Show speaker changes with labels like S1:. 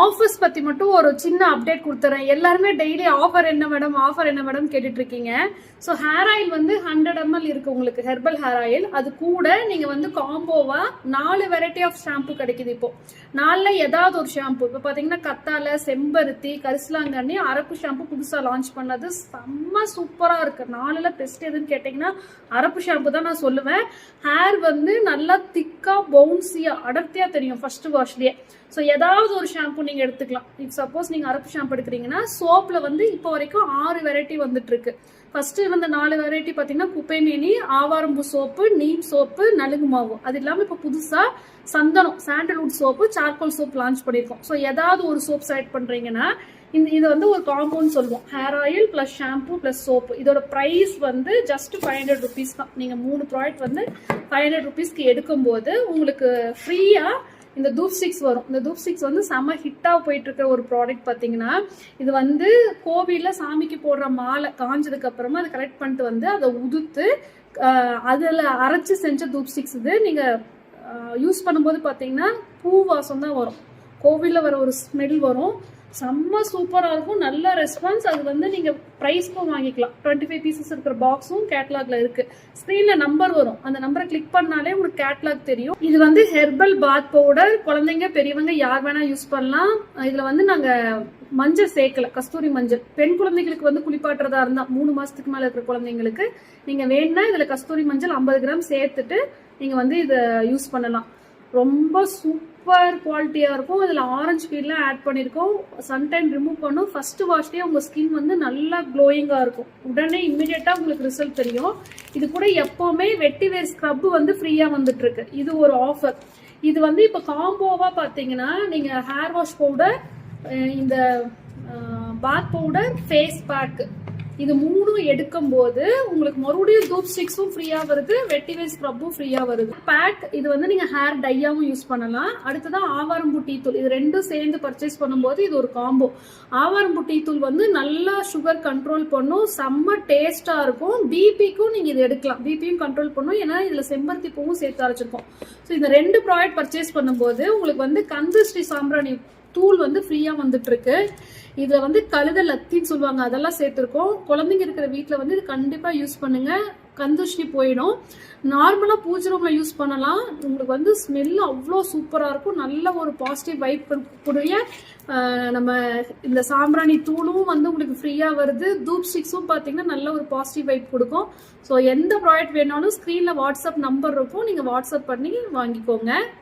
S1: Offers பத்தி மட்டும் ஒரு சின்ன அப்டேட் கொடுத்துறேன். எல்லாருமே டெய்லி ஆஃபர் என்ன மேடம் கேட்டுட்டு இருக்கீங்க. ஸோ ஹேர் ஆயில் வந்து 100 ml இருக்கு உங்களுக்கு, ஹெர்பல் ஹேர் ஆயில். அது கூட நீங்க வந்து காம்போவா 4 வெரைட்டி ஆஃப் ஷாம்பு கிடைக்குது. இப்போ 4ல ஏதாவது ஒரு ஷாம்பு, இப்போ பாத்தீங்கன்னா கத்தால, செம்பருத்தி, கரிசலாங்கண்ணி, அரப்பு ஷாம்பு புதுசா லான்ச் பண்ணது செம்ம சூப்பரா இருக்கு. 4ல பெஸ்ட் எதுன்னு கேட்டீங்கன்னா அரப்பு ஷாம்பு தான் நான் சொல்லுவேன். ஹேர் வந்து நல்லா திக்கா பவுன்சியா அடர்த்தியா தெரியும் ஃபர்ஸ்ட் வாஷ்லயே. ஸோ ஏதாவது ஒரு ஷாம்பு நீங்க எடுத்துக்கலாம். இப்போ சப்போஸ் நீங்க அரப்பு ஷாம்பு எடுக்கிறீங்கன்னா சோப்ல வந்து இப்போ வரைக்கும் 6 வெரைட்டி வந்துட்டு இருக்கு. ஃபர்ஸ்ட் வந்து 4 வெரைட்டி பாத்தீங்கன்னா குப்பைமேனி, ஆவாரம்பூ சோப்பு, நீம் சோப்பு, நலுங்கு மாவு. அது இல்லாம இப்ப புதுசா சந்தனம், sandalwood soap, charcoal soap launch பண்ணிருக்கோம். ஸோ ஏதாவது ஒரு சோப் செலக்ட் பண்றீங்கன்னா இது வந்து ஒரு காம்பவுண்ட் சொல்லுவோம். Hair oil plus shampoo plus soap. இதோட பிரைஸ் வந்து ஜஸ்ட் 500 rupees தான். நீங்க 3 ப்ராடக்ட் வந்து 500 rupeesக்கு எடுக்கும் போது உங்களுக்கு ஃப்ரீயா இந்த தூப் ஸ்டிக்ஸ் வரும். இந்த தூப் ஸ்டிக்ஸ் வந்து செம ஹிட்டா போயிட்டு இருக்கிற ஒரு ப்ராடக்ட் பாத்தீங்கன்னா, இது வந்து கோவில்ல சாமிக்கு போடுற மாலை காஞ்சதுக்கு அப்புறமா அதை கலெக்ட் பண்ணிட்டு வந்து அதை உதுத்து அதுல அரைச்சு செஞ்ச தூப் ஸ்டிக்ஸ். இது நீங்க யூஸ் பண்ணும்போது பாத்தீங்கன்னா பூ வாசம் தான் வரும். கோவில்ல வர ஒரு ஸ்மெல் வரும். செம்ம சூப்பரா இருக்கும். நல்ல ரெஸ்பான்ஸ். அது வந்து நீங்க பிரைஸ்க்கும் வாங்கிக்கலாம். 25 பீசஸ் இருக்கிற பாக்ஸும் கேட்லாக்ல இருக்கு. ஸ்கிரீன்ல நம்பர் வரும். அந்த நம்பரை கிளிக் பண்ணாலே உங்களுக்கு கேட்லாக் தெரியும். இது வந்து ஹெர்பல் பாத் பவுடர். குழந்தைங்க பெரியவங்க யார் வேணா யூஸ் பண்ணலாம். இதுல வந்து நாங்க மஞ்சள் சேர்க்கல, கஸ்தூரி மஞ்சள். பெண் குழந்தைகளுக்கு வந்து குளிப்பாட்டுறதா இருந்தா 3 மாசத்துக்கு மேல இருக்கிற குழந்தைங்களுக்கு நீங்க வேணும்னா இதுல கஸ்தூரி மஞ்சள் 50 கிராம் சேர்த்துட்டு நீங்க வந்து இதை யூஸ் பண்ணலாம். ரொம்ப சூப்பர் குவாலிட்டியா இருக்கும். இதுல ஆரஞ்சு பீல்லாம் ஆட் பண்ணிருக்கோம். சன்டைன் ரிமூவ் பண்ணும். ஃபர்ஸ்ட் வாஷ்லயே உங்க ஸ்கின் வந்து நல்லா க்ளோயிங்கா இருக்கும். உடனே இமிடியேட்டா உங்களுக்கு ரிசல்ட் தெரியும். இது கூட எப்பவுமே வெட்டி வேர் ஸ்க்ரப் வந்து ஃப்ரீயா வந்துட்டு இருக்கு. இது ஒரு ஆஃபர். இது வந்து இப்ப காம்போவா பாத்தீங்கன்னா நீங்க ஹேர் வாஷ் பவுடர், இந்த பாத் பவுடர், ஃபேஸ் பேக், இது 3 எடுக்கும் போது உங்களுக்கு மறுபடியும் தூப் ஸ்டிக்ஸும் ஃப்ரீயா வருது, வெட்டி வேர் ஸ்க்ரப்பும் ஃப்ரீயா வருது. பேக் இது வந்து நீங்க ஹேர் டையாவும் யூஸ் பண்ணலாம். அடுத்ததான் ஆவாரம்பூ டீ தூள். இது ரெண்டும் சேர்ந்து பர்ச்சேஸ் பண்ணும்போது இது ஒரு காம்போ. ஆவாரம்பூ டீ தூள் வந்து நல்லா சுகர் கண்ட்ரோல் பண்ணும், செம்ம டேஸ்டா இருக்கும். பிபிக்கும் நீங்க இது எடுக்கலாம். பிபியும் கண்ட்ரோல் பண்ணும். ஏன்னா இதுல செம்பருத்தி பூவும் சேர்த்து அரைச்சிருக்கோம். ஸோ இந்த 2 ப்ராடக்ட் பர்ச்சேஸ் பண்ணும்போது உங்களுக்கு வந்து கந்தஸ்ரீ சாம்பிராணி தூள் வந்து ஃப்ரீயா வந்துட்டு இருக்கு. இதுல வந்து கழுத லத்தின்னு சொல்லுவாங்க, அதெல்லாம் சேர்த்திருக்கோம். குழந்தைங்க இருக்கிற வீட்டுல வந்து இது கண்டிப்பா யூஸ் பண்ணுங்க. கந்துஷ்டி போயிடும். நார்மலா பூஜை ரூம்ல யூஸ் பண்ணலாம். உங்களுக்கு வந்து ஸ்மெல் அவ்வளோ சூப்பரா இருக்கும். நல்ல ஒரு பாசிட்டிவ் வைப் கூடிய நம்ம இந்த சாம்பிராணி தூளும் வந்து உங்களுக்கு ஃப்ரீயா வருது. தூப் ஸ்டிக்ஸும் பாத்தீங்கன்னா நல்ல ஒரு பாசிட்டிவ் வைப் கொடுக்கும். ஸோ எந்த ப்ராடக்ட் வேணாலும் ஸ்கிரீன்ல வாட்ஸ்அப் நம்பர் இருக்கும், நீங்க வாட்ஸ்அப் பண்ணி வாங்கிக்கோங்க.